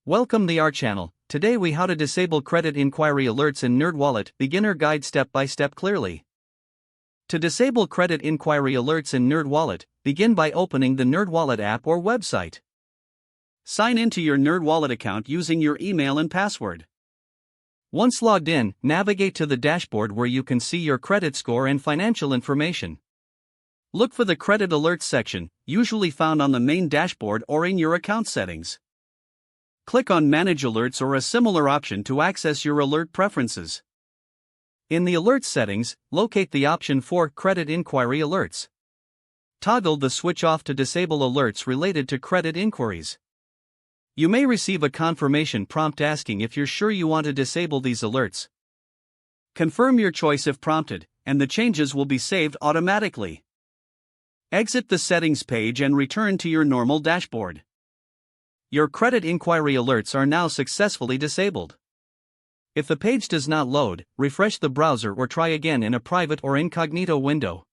Welcome to our channel. Today we how to disable credit inquiry alerts in NerdWallet, beginner guide step by step clearly. To disable credit inquiry alerts in NerdWallet, begin by opening the NerdWallet app or website. Sign into your NerdWallet account using your email and password. Once logged in, navigate to the dashboard where you can see your credit score and financial information. Look for the credit alerts section, usually found on the main dashboard or in your account settings. Click on Manage Alerts or a similar option to access your alert preferences. In the Alerts settings, locate the option for Credit Inquiry Alerts. Toggle the switch off to disable alerts related to credit inquiries. You may receive a confirmation prompt asking if you're sure you want to disable these alerts. Confirm your choice if prompted, and the changes will be saved automatically. Exit the settings page and return to your normal dashboard. Your credit inquiry alerts are now successfully disabled. If the page does not load, refresh the browser or try again in a private or incognito window.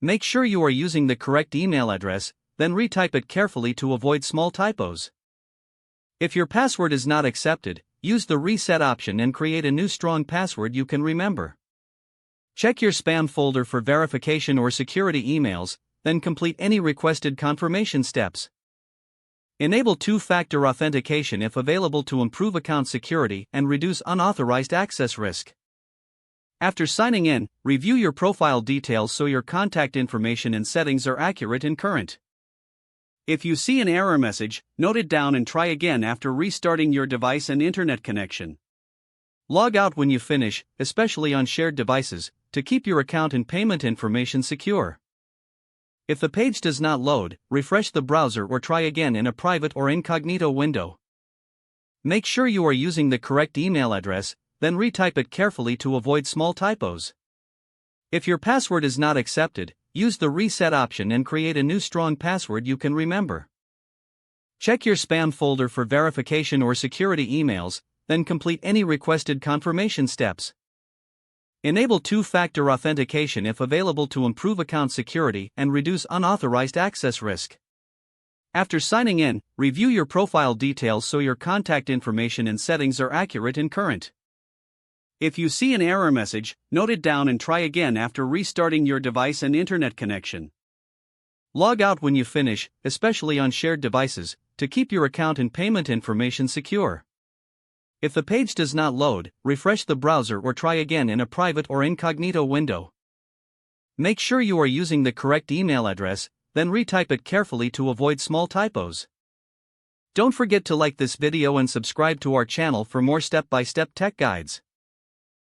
Make sure you are using the correct email address, then retype it carefully to avoid small typos. If your password is not accepted, use the reset option and create a new strong password you can remember. Check your spam folder for verification or security emails, then complete any requested confirmation steps. Enable two-factor authentication if available to improve account security and reduce unauthorized access risk. After signing in, review your profile details so your contact information and settings are accurate and current. If you see an error message, note it down and try again after restarting your device and internet connection. Log out when you finish, especially on shared devices, to keep your account and payment information secure. If the page does not load, refresh the browser or try again in a private or incognito window. Make sure you are using the correct email address, then retype it carefully to avoid small typos. If your password is not accepted, use the reset option and create a new strong password you can remember. Check your spam folder for verification or security emails, then complete any requested confirmation steps. Enable two-factor authentication if available to improve account security and reduce unauthorized access risk. After signing in, review your profile details so your contact information and settings are accurate and current. If you see an error message, note it down and try again after restarting your device and internet connection. Log out when you finish, especially on shared devices, to keep your account and payment information secure. If the page does not load, refresh the browser or try again in a private or incognito window. Make sure you are using the correct email address, then retype it carefully to avoid small typos. Don't forget to like this video and subscribe to our channel for more step-by-step tech guides.